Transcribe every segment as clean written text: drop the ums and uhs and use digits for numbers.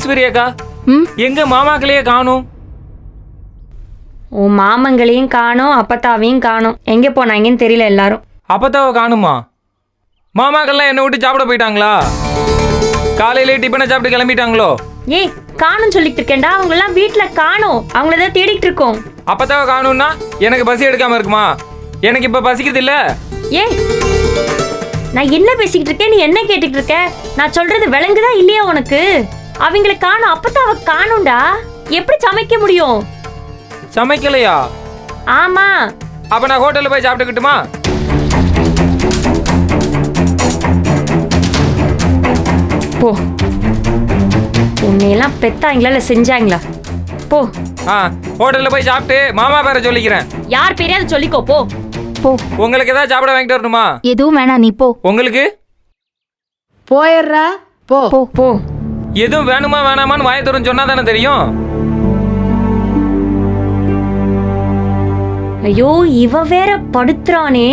ஈஸ்வரி அக்கா, எங்க மாமாக்களையே காணும்? உன் மாமங்களையும் காணோம், அப்பத்தாவையும் காணோம். எங்கே போனாங்கன்னு தெரியல எல்லாரும். அப்பத்தாவை காணுமா? மாமாக்கள்லாம் என்னை விட்டு சாப்பிட போயிட்டாங்களா? காலையிலே டிஃபனை சாப்பிட்டு கிளம்பிட்டாங்களோ? ஏய், காணும் சொல்லிட்டு இருக்கேன்டா. அவங்கெல்லாம் வீட்டில் காணோம், அவங்கள தான் தேடிட்டு இருக்கோம். அப்பத்தாவை காணும்னா எனக்கு பசி எடுக்காம இருக்குமா? எனக்கு இப்ப பசிக்குது இல்ல. ஏய், நான் என்ன பேசிக்கிட்டு இருக்கேன், நீ என்ன கேட்டுக்கிட்டு இருக்க? நான் சொல்றது விளங்குதா இல்லையா உனக்கு? அவங்கள காணும், அப்பத்தாவை காணும்டா. எப்படி சமைக்க முடியும்? சமைக்கலையா? ஆமா. அப்ப நான் ஹோட்டல்ல போய் சாப்பிட்டுக்கிட்டுமா? போ. உன்னையெல்லாம் பெத்தாங்களா இல்ல செஞ்சாங்களா? போ. ஹோட்டல்ல போய் சாப்பிட்டு மாமா பேரை சொல்லிக்கிறேன். யார் பேரையாவது சொல்லிக்கோ. போ போ. உங்களுக்கு ஏதாவது சாப்பிட வாங்கிட்டு வரணுமா? எதுவும் வேணாம், நீ போ. உங்களுக்கு போயிடுறா. போ போ போ. எதுவும் வேணுமா வேணாமான்னு வாயை திறந்து சொன்னா தானே தெரியும். ஐயோ, இவ வேற படுத்துறானே.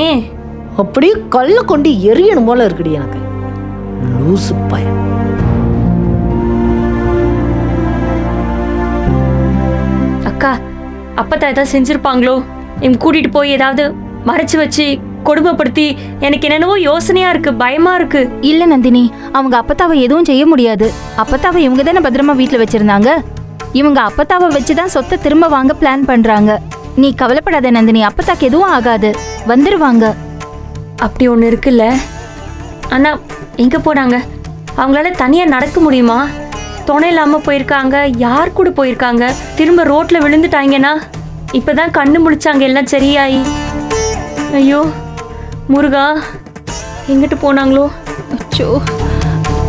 அப்படியே கல்ல கொண்டு எரியணும் போல இருக்குடி எனக்கு. லூசு பையன். அக்கா, அப்பத்தா ஏதாவது செஞ்சிருப்பாங்களோ? இவங்க கூட்டிட்டு போய் ஏதாவது மறைச்சு வச்சு கொடுமைப்படுத்தி எனக்கு என்னென்னவோ யோசனையா இருக்கு, பயமா இருக்கு. இல்ல நந்தினி, அவங்க அப்பத்தாவை எதுவும் செய்ய முடியாது. அப்பத்தாவை இவங்க தானே பத்திரமா வீட்டுல வச்சிருந்தாங்க. இவங்க அப்பத்தாவை வச்சுதான் சொத்தை திரும்ப வாங்க பிளான் பண்றாங்க. நீ கவலைப்படாத நந்தினி, அப்பத்தாக்கு எதுவும் ஆகாது, வந்துருவாங்க. அப்படி ஒண்ணு இருக்குல்ல. ஆனா எங்க போனாங்க? அவங்களால தனியா நடக்க முடியுமா? துணை இல்லாம போயிருக்காங்க. யார் கூட போயிருக்காங்க? திரும்ப ரோட்ல விழுந்துட்டாங்கன்னா இப்பதான் கண்ணு முழிச்சாங்க எல்லாம் சரியாயி. ஐயோ முருகா, எங்கிட்டு போனாங்களோ? அச்சோ,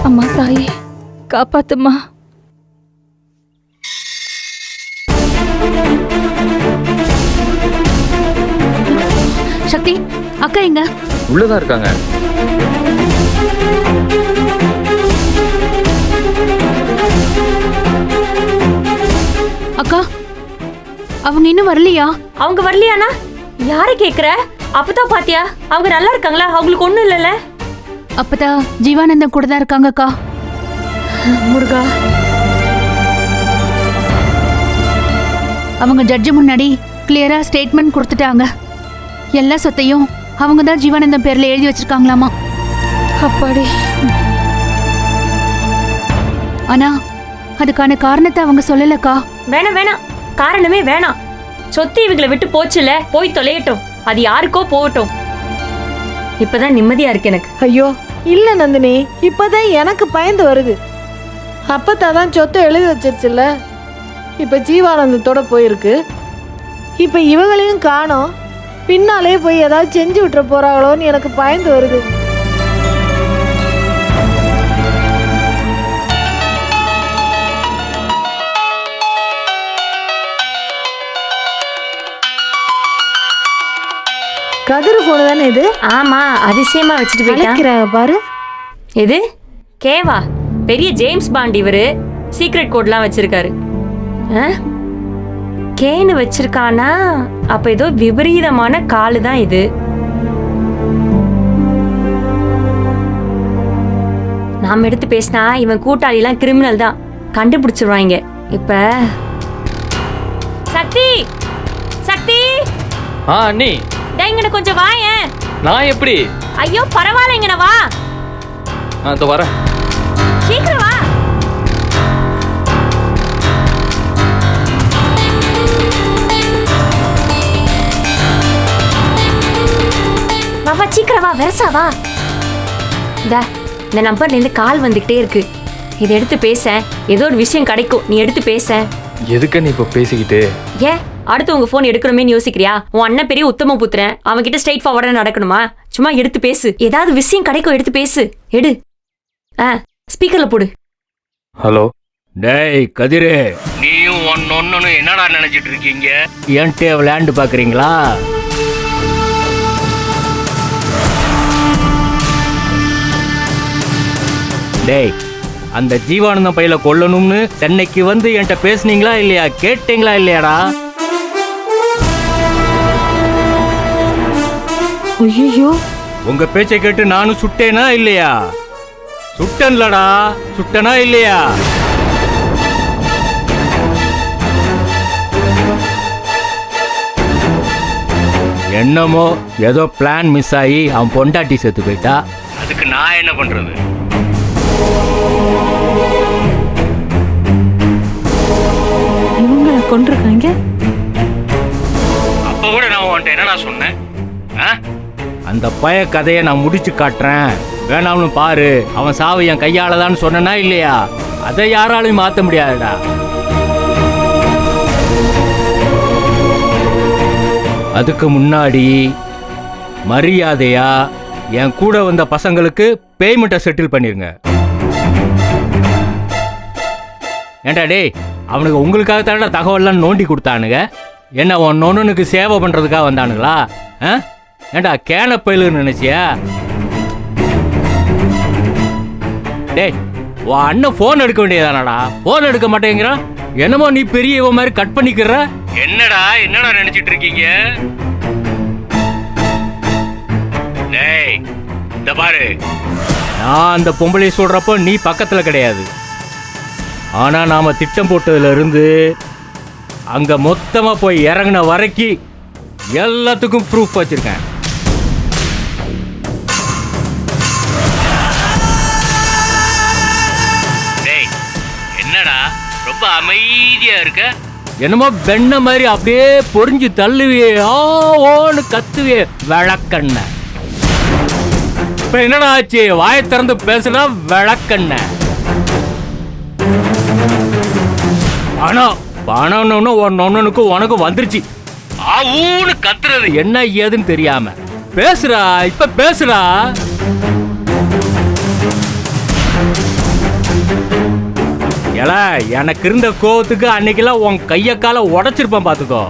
அம்மா தாயே காப்பாத்துமா. சக்தி அக்கா எங்க? உள்ளதான் இருக்காங்க. அக்கா, அவங்க இன்னும் வரலையா? அவங்க வரலையானா யாரை கேக்குற? அப்பதான் பாத்தியா? அவங்க நல்லா இருக்காங்களா? அவங்களுக்கு ஒண்ணும் இல்லைல்ல? அப்பதான் ஜீவானந்தம் கூட தான் இருக்காங்க அக்கா. முருகா, அவங்க ஜட்ஜு முன்னாடி கிளியரா ஸ்டேட்மெண்ட் கொடுத்துட்டாங்க. எல்லா சொத்தையும் அவங்க தான் ஜீவானந்தம் பேர்ல எழுதி வச்சிருக்காங்களாமா. அப்பாடி. ஆனா அதுக்கான காரணத்தை அவங்க சொல்லலக்கா. வேணாம் வேணாம், காரணமே வேணாம். சொத்து இவங்களை விட்டு போச்சுல, போய் தொலையட்டும். அது யாருக்கோ போகட்டும். இப்பதான் நிம்மதியா இருக்கு எனக்கு. ஐயோ இல்ல நந்தினி, இப்பதான் எனக்கு பயந்து வருது. அப்பத்தான் சொத்தை எழுதி வச்சிருச்சுல்ல, இப்ப ஜீவானந்தத்தோட போயிருக்கு. இப்ப இவங்களையும் காணோம். பின்னாலே போய் ஏதாவது செஞ்சு விட்டுற போறாங்களோன்னு எனக்கு பயந்து வருது. கதிர் போனு தானே இது? ஆமா, அதிசயமா வச்சுட்டு போயிட்டான் பாரு. இது கேவா? பெரிய ஜேம்ஸ் பாண்ட் இவரு. சீக்ரெட் கோட்லாம் வச்சிருக்காரு. கேன்னு வச்சிருக்கானா? அப்ப ஏதோ விபரீதமான காலு தான் இது. நாம எடுத்து பேசினா இவன் கூட்டாளி எல்லாம் கிரிமினல் தான், கண்டுபிடிச்சிருவாங்க. இப்ப சக்தி, சக்தி அண்ணி, இங்கன கொஞ்சம் வாயேன். நான் எப்படி? ஐயோ பரவாயில்ல, இங்கன வா. இதோ வரேன். சீக்கிரம் வா. வா சீக்கிரம் வா, வெரசா வா. இந்த நம்பர்ல இருந்து கால் வந்துகிட்டே இருக்கு. இதை எடுத்து பேச, ஏதோ ஒரு விஷயம் கிடைக்கும். நீ எடுத்து பேச. எதுக்கு நீ இப்ப பேசிக்கிட்டு? ஏன் அடுத்து உங்க போன் எடுக்கணுமே யோசிக்கிறியா? உன் அண்ணன் பெரிய உத்தம புத்திரன், அவன் கிட்ட ஸ்ட்ரைட் ஃபார்வர்டா நடக்கணுமா? சும்மா எடுத்து பேசு, ஏதாவது விஷயம் கிடைக்கும், எடுத்து பேசு. எடு. ஸ்பீக்கர்ல போடு. ஹலோ. டேய் கதிரே, நீயும் ஒன்னு என்னடா நினைச்சிட்டு இருக்கீங்க? என்கிட்ட விளையாண்டு பாக்குறீங்களா? டேய், அந்த ஜீவானந்தம் பையில கொல்லணும்னு சென்னைக்கு வந்து என்கிட்ட பேசுனீங்களா இல்லையா? கேட்டீங்களா இல்லையாடா? ஐயோ, உங்க பேச்சை கேட்டு நானும் சுட்டேனா இல்லையா? சுட்டன்லடா, சுட்டனா இல்லையா? என்னமோ ஏதோ பிளான் மிஸ் ஆகி அவன் பொண்டாட்டி செத்து போயிட்டா. அதுக்கு நான் என்ன பண்றது? இவங்களை கொண்டிருக்காங்க. அப்ப கூட நான் உன்ட்ட என்ன சொன்னேன்? அந்த பய கதையை நான் முடிச்சு காட்டுறேன், வேணாம்னு பாரு, அவன் சாவு என் கையால தான் சொன்னா இல்லையா? அதை யாராலையும் மாத்த முடியாதுடா. அதுக்கு முன்னாடி மரியாதையா என் கூட வந்த பசங்களுக்கு பேமெண்ட்டை செட்டில் பண்ணிருங்க. ஏண்டா டேய், அவனுக்கு உங்களுக்காக தானே தகவல்லாம் நோண்டி கொடுத்தானுங்க. என்ன உன் ஒன்னுக்கு சேவை பண்றதுக்காக வந்தானுங்களா? ஏண்டா கேனப்பயிலுன்னு நினைச்சியா? டேய், உன் அண்ணன் போன் எடுக்க வேண்டியதானடா, போன் எடுக்க மாட்டேங்கிறான். என்னமோ நீ பெரிய இவன் மாதிரி கட் பண்ணிக்கிற. என்னடா நினைச்சிட்டு இருக்கீங்க? டேய், இந்த பாரு, நான் அந்த பொம்பளை சொல்றப்போ நீ பக்கத்துல கிடையாது. ஆனா நாம திட்டம் போட்டதுல இருந்து அங்க மொத்தமா போய் இறங்கின வரைக்கும் எல்லாத்துக்கும் ப்ரூஃப் வச்சிருக்கேன். டேய், என்னடா ரொம்ப அமைதியா இருக்க? என்னமோ வெண்ண மாதிரி அப்படியே பொறிஞ்சு தள்ளுவியே, ஓன்னு கத்துவியே விளக்கண்ண. இப்ப என்னடா ஆச்சு? வாயை திறந்து பேசுனா விளக்கண்ண. ஆனா பணம்னு ஒன்னுக்கும் உனக்கு வந்துருச்சு. ஆவுன்னு கத்துறது என்ன ஏதுன்னு தெரியாம பேசுறா. இப்ப பேசுறா. ஏலா, எனக்கு இருந்த கோவத்துக்கு அன்னைக்கெல்லாம் உன் கைய கால உடைச்சிருப்பான் பாத்துக்கோ.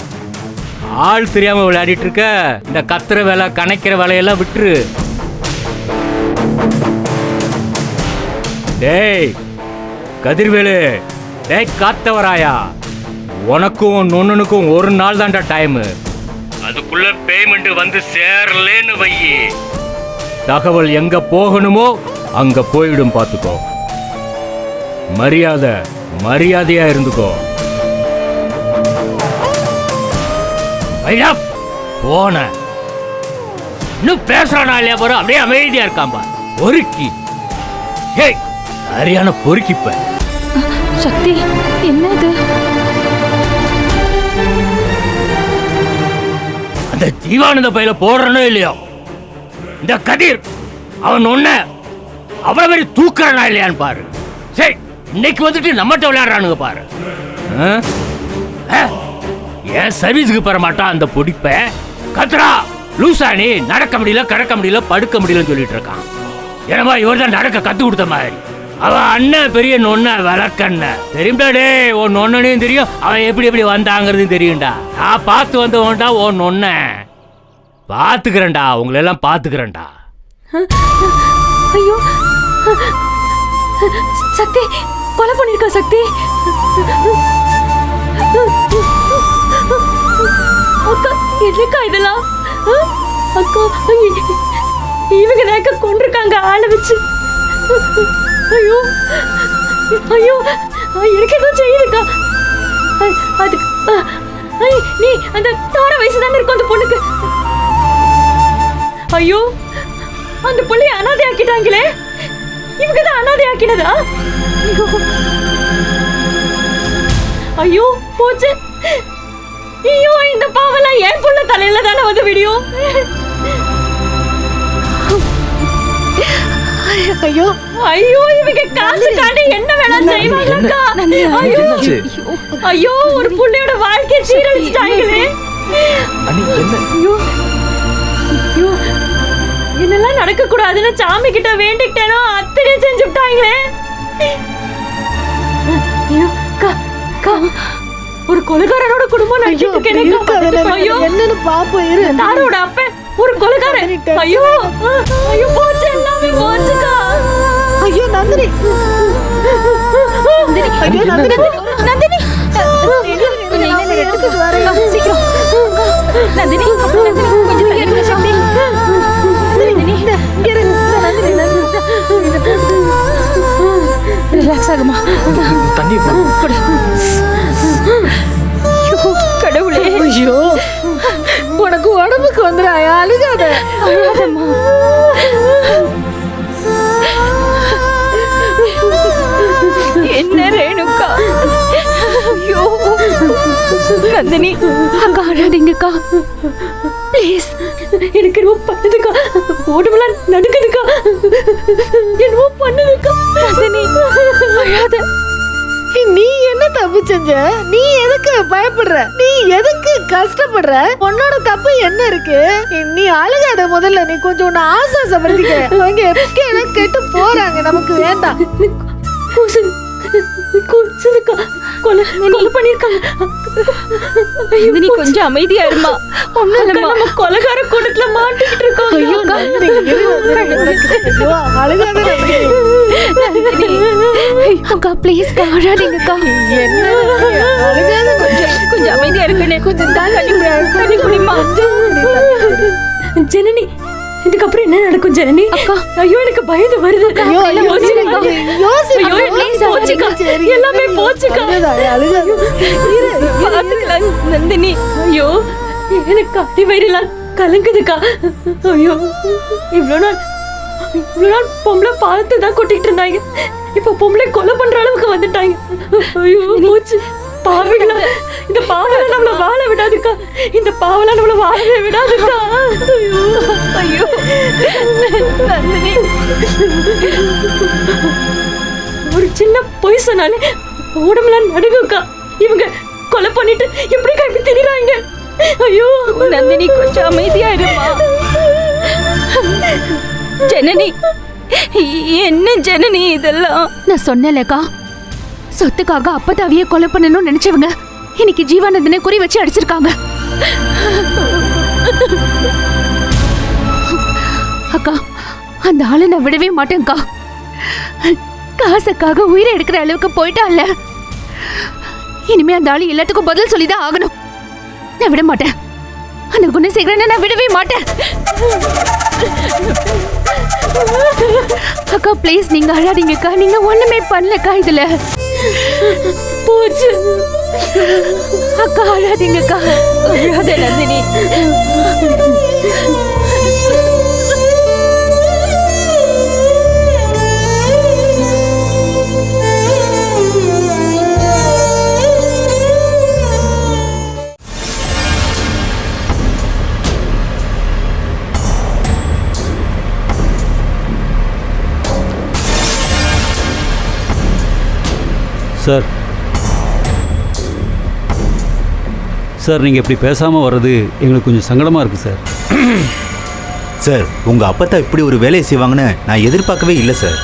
ஆள் தெரியாம விளையாடிட்டு இருக்க. இந்த கத்துற வேலை கணக்கிற வேலையெல்லாம் விட்டுரு. டேய் கதிர்வேலு, டேய் காத்தவராயா, உனக்கும் நொண்ணுனுக்கும் ஒரு நாள் தான்டா டைம். அதுக்குள்ள பேமெண்ட் வந்து சேரலன்னு வை, தகவல் எங்க போகணுமோ அங்க போயிடும். பாத்துக்கோ. மரியாதையா இருந்துக்கோ. போன இன்னும் பேசுறானா இல்லையா பாரு, அப்படியே அமைதியா இருக்காம்பா. பொறுக்கி சரியான பொறுக்கிப்ப. சக்தி, என்னது? அந்த ஜீவானந்த பையில போடுறனோ இல்லையோ, இந்த கதிர் அவன் ஒண்ண அவ்வளவு மாதிரி தூக்குறானா இல்லையான்னு பாரு. சரி, இன்னைக்கு வந்துட்டு நம்மகிட்ட விளையாடுறானுங்க பாரு. ஏன் சர்வீஸுக்கு பெற மாட்டான் அந்த பொடிப்ப? கத்ரா லூசானி, நடக்க முடியல, கடக்க முடியல, படுக்க முடியலன்னு சொல்லிட்டு இருக்கான். ஏன்னா இவர் தான் நடக்க கத்து கொடுத்த மாதிரி. அவன் அண்ணன் பெரிய நொண்ண விளக்கண்ண தெரியும்டா. டே, உன் நொண்ணையும் தெரியும், அவன் எப்படி வந்தாங்கிறது தெரியும்டா. நான் பார்த்து வந்தவன்டா உன் நொண்ண. பாத்துக்கிறேன்டா, உங்களை எல்லாம் பாத்துக்கிறேன்டா. ஐயோ, சக்தி கொலை பண்ணிருக்கா. சக்தி, அக்கா என்னக்கா இதெல்லாம்? அக்கா, இவங்க நேக்க கொண்டிருக்காங்க ஆளை வச்சு. ஐயோ ஐயோ, எனக்கு எதுவும் செய்யுதுக்கா. அதுக்கு நீ அந்த தார வயசு தானே இருக்கும் அந்த பொண்ணுக்கு. ஐயோ, அந்த பிள்ளைய அனாதை ஆக்கிட்டாங்களே. இவங்க தான் அனாதை ஆக்கினதா? ஐயோ போச்சு. ஐயோ, இந்த பாவெல்லாம் என் புள்ள தலையில தானே வந்து விடியும். ஐயோ ஐயோ, இவங்க காசுக்காண்டி என்ன வேணா செய்வாங்கக்கா. ஐயோ ஐயோ, ஒரு புள்ளையோட வாழ்க்கையை சீரழிச்சிட்டாங்களே. ஐயோ ஐயோ, என்னெல்லாம் நடக்க கூடாதுன்னு சாமி கிட்ட வேண்டிக்கிட்டேனோ அத்தனையும் செஞ்சு விட்டாங்களே. ஒரு கொலைகாரனோட குடும்பம் என்னன்னு பாப்போம் இரு. தாரோட அப்ப ஒரு கொலைகாரன். ஐயோ ஐயோ, போச்சு, எல்லாமே போச்சுக்கா. ஐயோ நந்தினி, ஐயோ நந்தினி, நந்தினி சீக்கிரம் நந்தினி, கொஞ்சம் தள்ளி சக்தி. ரிலாக்ஸ் ஆகுமா? தண்ணி கொடு. ஐயோ கடவுளே. ஐயோ, உனக்கு உடம்புக்கு வந்து நந்தினி அக்கா அழாதீங்கக்கா ப்ளீஸ். எனக்கு என்னவோ பண்ணுதுக்கா, உடம்புலாம் நடுக்குதுக்கா, என்னவோ பண்ணுதுக்கா. நந்தினி அழாத. நீ என்ன தப்பு செஞ்ச? நீ எதுக்கு பயப்படுற? நீ எதுக்கு கஷ்டப்படுற? உன்னோட தப்பு என்ன இருக்கு? நீ அழுகாத, முதல்ல நீ கொஞ்சம் உன்னை ஆசாசப்படுத்திக்க. அவங்க எப்ப கெட்டு போறாங்க, நமக்கு வேண்டாம். கூசுதுக்கா, கொலை பண்ணிருக்காங்க. நந்தினி கொஞ்சம் அமைதியா இருமா. ஒண்ணும் இல்லம்மா. நம்ம கொலைகார கூட்டத்துல மாட்டிக்கிட்டு இருக்கோம். ஐயோ, நந்தினி, எது நடக்குது? ஐயோ, அழுகாத நந்தினி. அக்கா ப்ளீஸ் அழாதீங்கக்கா. என்ன அழுகாத, கொஞ்சம் அமைதியா இருக்கனே. கொஞ்சம் தண்ணி குடிமா. ஜனனி, இதுக்கப்புறம் என்ன நடக்கும் ஜனனி? அக்கா. ஐயோ, எனக்கு பயந்து வருது. ஐயோ, யோசிக்கா. யோசி. ஐயோ, please, போச்சுக்கா. எல்லாமே போச்சுக்கா. அழுகாத. பாத்துக்கலாம் நந்தினி. ஐயோ, எனக்கு அடிவயிறெல்லாம் கலங்குதுக்கா. ஐயோ, இவ்வளோ நாள் பொம்பளை பார்த்து தான் கொட்டிட்டு இருந்தாங்க. இப்போ பொம்பளை கொலை பண்ற அளவுக்கு வந்துட்டாங்க. ஐயோ, போச்சு. பாவங்களா, இந்த பாவலாம் நம்மள வாழ விடாதுக்கா. இந்த பாவலாம் நம்மள வாழவே விடாதுக்கா. ஐயோ, ஐயோ நந்தினி. ஒரு சின்ன பொய் சொன்னாலே உடம்புலாம் நடுங்குக்கா. இவங்க கொலை பண்ணிட்டு எப்படி கைப்பி திரிறாங்க. ஐயோ நந்தினி கொஞ்சம் அமைதியா இருமா. ஜனனி, என்ன ஜனனி இதெல்லாம்? நான் சொன்னேன்லக்கா, சொத்துக்காக அப்பதாவிய கொலை பண்ணணும்னு நினைச்சவங்க இன்னைக்கு ஜீவானந்தனை குறி வச்சு அடிச்சிருக்காங்க. அக்கா, அந்த ஆளை நான் விடவே மாட்டேன்க்கா. காசுக்காக உயிரை எடுக்கிற அளவுக்கு போயிட்டான்ல. இனிமே அந்த ஆளு எல்லாத்துக்கும் பதில் சொல்லிதான் ஆகணும். நான் விட மாட்டேன். அந்த குணசேகரனை நான் விடவே மாட்டேன். அக்கா ப்ளீஸ், நீங்க அழாதீங்கக்கா. நீங்க ஒண்ணுமே பண்ணலக்கா இதுல. போச்சு. அக்கா அழாதீங்கக்கா. அழாத நந்தினி. சார் சார், நீங்கள் இப்படி பேசாமல் வர்றது எங்களுக்கு கொஞ்சம் சங்கடமாக இருக்குது சார். சார், உங்கள் அப்பத்தா இப்படி ஒரு வேலையை செய்வாங்கன்னு நான் எதிர்பார்க்கவே இல்லை சார்.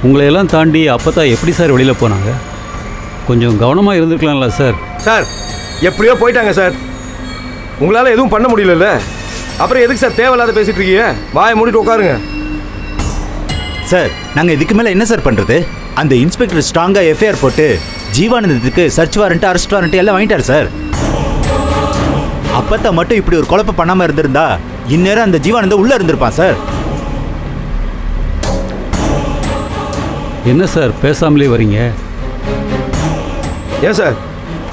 உங்களையெல்லாம் தாண்டி அப்பத்தா எப்படி சார் வெளியில் போனாங்க? கொஞ்சம் கவனமாக இருந்துக்கலாம்ல சார். சார், எப்படியோ போயிட்டாங்க சார். உங்களால் எதுவும் பண்ண முடியலல்ல, அப்புறம் எதுக்கு சார் தேவையில்லாத பேசிட்டு இருக்கீங்க? வாயை மூடிட்டு உட்காருங்க. சார், நாங்கள் இதுக்கு மேலே என்ன சார் பண்ணுறது? அந்த இன்ஸ்பெக்டர் ஸ்ட்ராங்காக எஃப்ஐஆர் போட்டு ஜீவானந்தத்துக்கு சர்ச் வாரண்ட், அரெஸ்ட் வாரண்ட் எல்லாம் வாங்கிட்டார் சார். அப்பத்தா மட்டும் இப்படி ஒரு குழப்பம் பண்ணாமல் இருந்திருந்தா இந்நேரம் அந்த ஜீவானந்தம் உள்ளே இருந்திருப்பான் சார். என்ன சார் பேசாமலே வரீங்க? ஏன் சார்,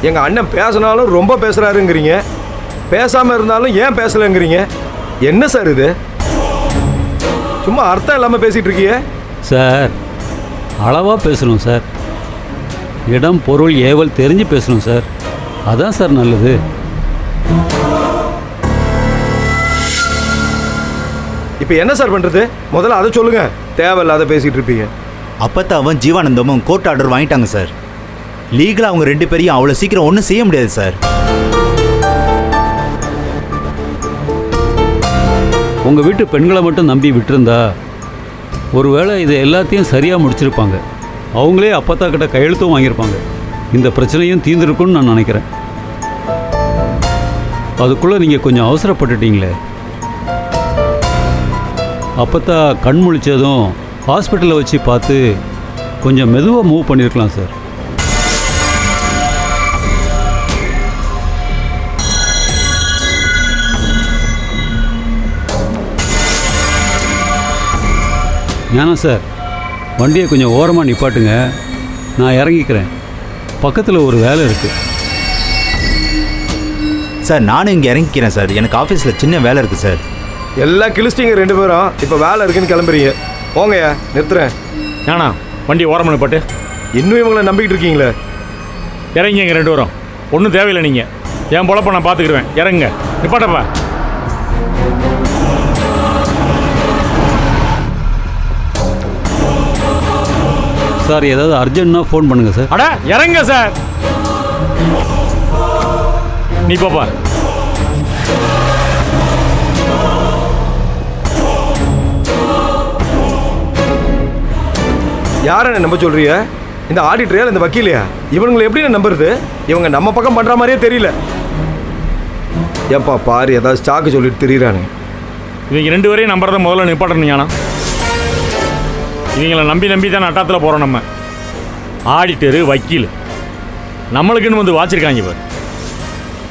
எங்கள் அண்ணன் பேசினாலும் ரொம்ப பேசுகிறாருங்கிறீங்க, பேசாமல் இருந்தாலும் ஏன் பேசலைங்கிறீங்க. என்ன சார் இது? சும்மா அர்த்தம் இல்லாமல் பேசிகிட்டு இருக்கீங்க. சார், அளவாக பேசணும் சார். இடம், பொருள், ஏவல் தெரிஞ்சு பேசணும் சார். அதான் சார் நல்லது. இப்போ என்ன சார் பண்ணுறது? முதல்ல அதை சொல்லுங்க. தேவையில்லாத பேசிகிட்டு இருப்பீங்க. அப்பத்தாவும் ஜீவானந்தமும் கோர்ட் ஆர்டர் வாங்கிட்டாங்க சார். லீகலாக அவங்க ரெண்டு பேரையும் அவ்வளோ சீக்கிரம் ஒன்றும் செய்ய முடியாது சார். உங்கள் வீட்டு பெண்களை மட்டும் நம்பி விட்டுருந்தா ஒருவேளை இதை எல்லாத்தையும் சரியாக முடிச்சிருப்பாங்க. அவங்களே அப்பத்தா கிட்ட கையெழுத்தும் வாங்கியிருப்பாங்க. இந்த பிரச்சனையும் தீர்ந்துருக்குன்னு நான் நினைக்கிறேன். அதுக்குள்ளே நீங்கள் கொஞ்சம் அவசரப்பட்டுட்டீங்களே. அப்பத்தா கண் முழிச்சதும் ஹாஸ்பிட்டலில் வச்சு பார்த்து கொஞ்சம் மெதுவாக மூவ் பண்ணியிருக்கலாம் சார். ஞானம் சார், வண்டியை கொஞ்சம் ஓரமாக நிப்பாட்டுங்க. நான் இறங்கிக்கிறேன். பக்கத்தில் ஒரு வேலை இருக்குது. சார், நானும் இங்கே இறங்கிக்கிறேன் சார். எனக்கு ஆஃபீஸில் சின்ன வேலை இருக்குது சார். எல்லாம் கிழிச்சிட்டிங்க ரெண்டு பேரும். இப்போ வேலை இருக்குன்னு கிளம்புறீங்க. போங்கய்யா, நிறுத்துறேன். நானா வண்டி ஓரம் பண்ணப்பட்டு இன்னும் இவங்களை நம்பிக்கிட்டு இருக்கீங்களே? இறங்கிங்க ரெண்டு வரும். ஒன்றும் தேவையில்லை நீங்கள். என் பொழப்ப நான் பார்த்துக்கிடுவேன். இறங்குங்க. நிப்பாட்டப்பா. சார் ஏதாவது அர்ஜென்ட்னா ஃபோன் பண்ணுங்க சார். அட இறங்க சார். நீ பாப்பா. யாரை நம்ப சொல்றிய? இந்த ஆடிட்டரையா இந்த வக்கீலையா? இவங்களை எப்படி நம்புறது? இவங்க நம்ம பக்கம் பண்ற மாதிரியே தெரியல. ஏப்பா பாரு, ஏதாவது ஸ்டாக்கு சொல்லிட்டு திரியிறானே. இவங்க 2 பேரையும் நம்புறத முதல்ல நிப்பாட்டணும். இவங்களை நம்பி தான் நட்டாத்தில் போகிறோம். நம்ம ஆடிட்டரு வக்கீல் நம்மளுக்குன்னு வந்து வாச்சிருக்காங்க.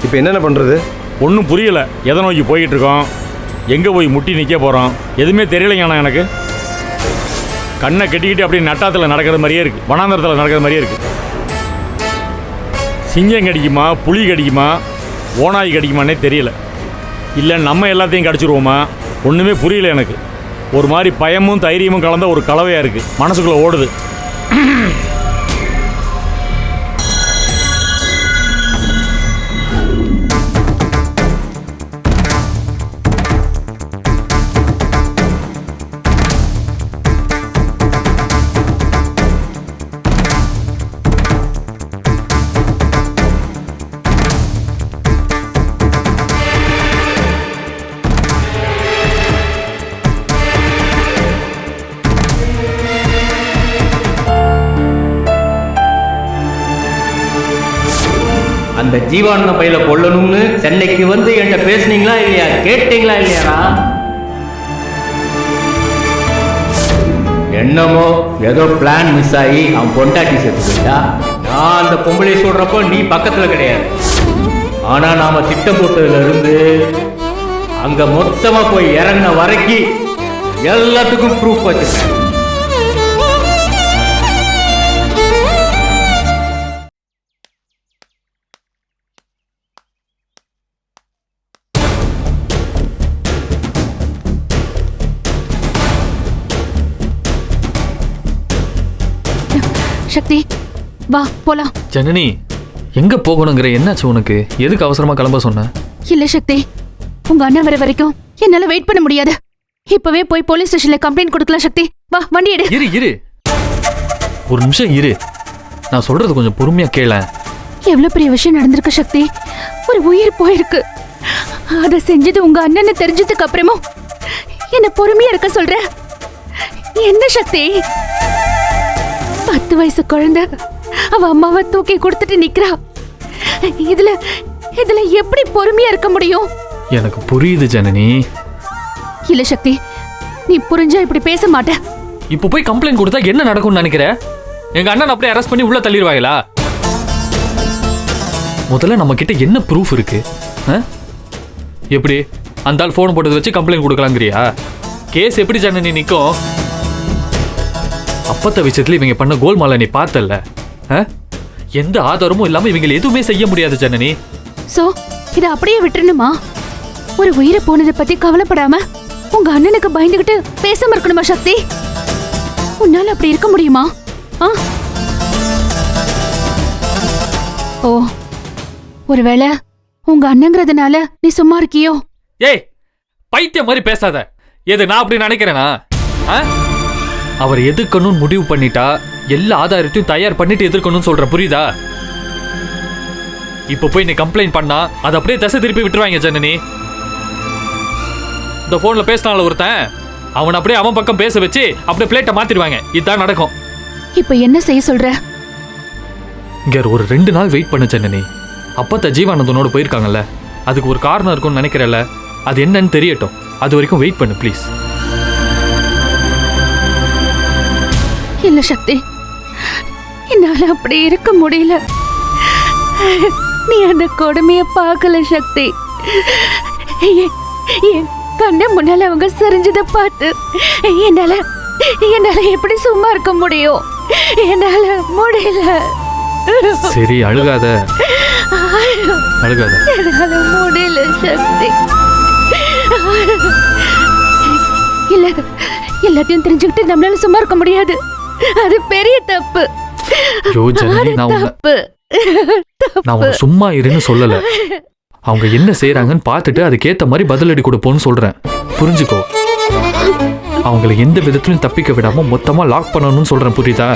இப்போ என்னென்ன பண்ணுறது? ஒன்றும் புரியலை. எதை நோக்கி போய்கிட்டு இருக்கோம், எங்கே போய் முட்டி நிற்க போகிறோம், எதுவுமே தெரியலைங்கண்ணா. எனக்கு கண்ணை கட்டிக்கிட்டு அப்படியே நட்டாத்தில் நடக்கிற மாதிரியே இருக்குது, வனாந்தரத்தில் நடக்கிற மாதிரியே இருக்குது. சிங்கம் கடிக்குமா, புலி கடிக்குமா, ஓனாய் கடிக்குமானே தெரியல. இல்லை நம்ம எல்லாத்தையும் கடிச்சிருவோமா, ஒன்றுமே புரியல எனக்கு. ஒரு மாதிரி பயமும் தைரியமும் கலந்த ஒரு கலவையாக இருக்குது, மனசுக்குள்ளே ஓடுது. அந்த ஜீவானந்த பையில கொல்லணும்னு சென்னைக்கு வந்து என்கிட்ட பேசுனீங்களா இல்லையா, கேட்டீங்களா இல்லையாரா? என்னமோ ஏதோ பிளான் மிஸ் ஆகி அவன் பொண்டாட்டி செத்து போயிட்டா. நான் அந்த பொம்பளை சொல்றப்போ நீ பக்கத்துல கிடையாது. ஆனா நாம திட்டம் போட்டதுல இருந்து அங்க மொத்தமா போய் இறங்கின வரைக்கும் எல்லாத்துக்கும் ப்ரூஃப் வச்சிருக்கேன். சக்தி வா போலாம். ஜனனி, எங்க போகணுங்கிற? என்னாச்சு உனக்கு? எதுக்கு அவசரமா கிளம்ப சொன்ன? இல்ல சக்தி, உங்க அண்ணன் வர வரைக்கும் என்னால வெயிட் பண்ண முடியாது. இப்பவே போய் போலீஸ் ஸ்டேஷன்ல கம்ப்ளைண்ட் கொடுக்கலாம். சக்தி வா, வண்டி எடு. இரு ஒரு நிமிஷம் இரு. நான் சொல்றது கொஞ்சம் பொறுமையா கேள. எவ்வளவு பெரிய விஷயம் நடந்திருக்கு சக்தி. ஒரு உயிர் போயிருக்கு. அதை செஞ்சது உங்க அண்ணன்னு தெரிஞ்சதுக்கு அப்புறமும் என்ன பொறுமையா இருக்க சொல்ற? என்ன சக்தி, 10 வயசு குழந்தை அவ அம்மாவை தூக்கி கொடுத்துட்டு நிக்கிறா. இதுல எப்படி பொறுமையா இருக்க முடியும்? எனக்கு புரியுது ஜனனி. இல்ல சக்தி, நீ புரிஞ்சா இப்படி பேச மாட்ட. இப்போ போய் கம்ப்ளைண்ட் கொடுத்தா என்ன நடக்கும்னு நினைக்கிற? எங்க அண்ணன் அப்படியே அரெஸ்ட் பண்ணி உள்ள தள்ளிடுவாங்களா? முதல்ல நம்ம கிட்ட என்ன ப்ரூஃப் இருக்கு? எப்படி அந்த ஆள் போன் போட்டதை வச்சு கம்ப்ளைண்ட் கொடுக்கலாங்கிறியா? கேஸ் எப்படி ஜனனி நிற்கும்? அப்பத்த விஷயத்துல இவங்க பண்ண கோல்மால நீ பார்த்தல. எந்த ஆதாரமும் இல்லாம இவங்க எதுவுமே செய்ய முடியாது ஜனனி. சோ இத அப்படியே விட்டுறணுமா? ஒரு உயிரை போனதை பத்தி கவலைப்படாம உங்க அண்ணனுக்கு பயந்துகிட்டு பேசாம இருக்கணுமா சக்தி? உன்னால அப்படி இருக்க முடியுமா? ஓ, ஒருவேளை உங்க அண்ணங்கிறதுனால நீ சும்மா இருக்கியோ? ஏய், பைத்தியம் மாதிரி பேசாத. எது நான் அப்படி நினைக்கிறேனா? அவர் எதிர்க்கணும்னு முடிவு பண்ணிட்டா எல்லா ஆதாரத்தையும் தயார் பண்ணிட்டு எதிர்க்கணும்னு சொல்ற, புரியுதா? இப்ப போய் நீ கம்ப்ளைண்ட் பண்ணா அதை அப்படியே தசை திருப்பி விட்டுருவாங்க ஜனனி. இந்த போன்ல பேசினால ஒருத்தன், அவன் அப்படியே அவன் பக்கம் பேச வச்சு அப்படியே பிளேட்டை மாத்திடுவாங்க. இதுதான் நடக்கும். இப்ப என்ன செய்ய சொல்ற? இங்க ஒரு 2 நாள் வெயிட் பண்ண ஜனனி. அப்பத்த ஜீவானந்தனோட போயிருக்காங்கல்ல, அதுக்கு ஒரு காரணம் இருக்கும்னு நினைக்கிறல. அது என்னன்னு தெரியட்டும். அது வரைக்கும் வெயிட் பண்ணு ப்ளீஸ். இல்ல சக்தி, என்னால அப்படி இருக்க முடியல. நீ அந்த கொடுமைய பார்க்கல சக்தி. என் கண்ணு முன்னால அவங்க சரிஞ்சத பார்த்து என்னால எப்படி சும்மா இருக்க முடியும்? என்னால முடியல. சரி, அழுகாத. என்னால முடியல சக்தி. இல்ல, எல்லாத்தையும் தெரிஞ்சுக்கிட்டு நம்மளால சும்மா இருக்க முடியாது. அது பெரிய தப்பு. தப்பு. நான் உன்னை சும்மா இருன்னு சொல்லல. அவங்க என்ன செய்யறாங்கன்னு பார்த்துட்டு அதுக்கேத்த மாதிரி பதிலடி கொடுப்போம்னு சொல்றேன். புரிஞ்சுக்கோ. அவங்களை எந்த விதத்திலும் தப்பிக்க விடாம மொத்தமா லாக் பண்ணணும்னு சொல்றேன். புரியுதா?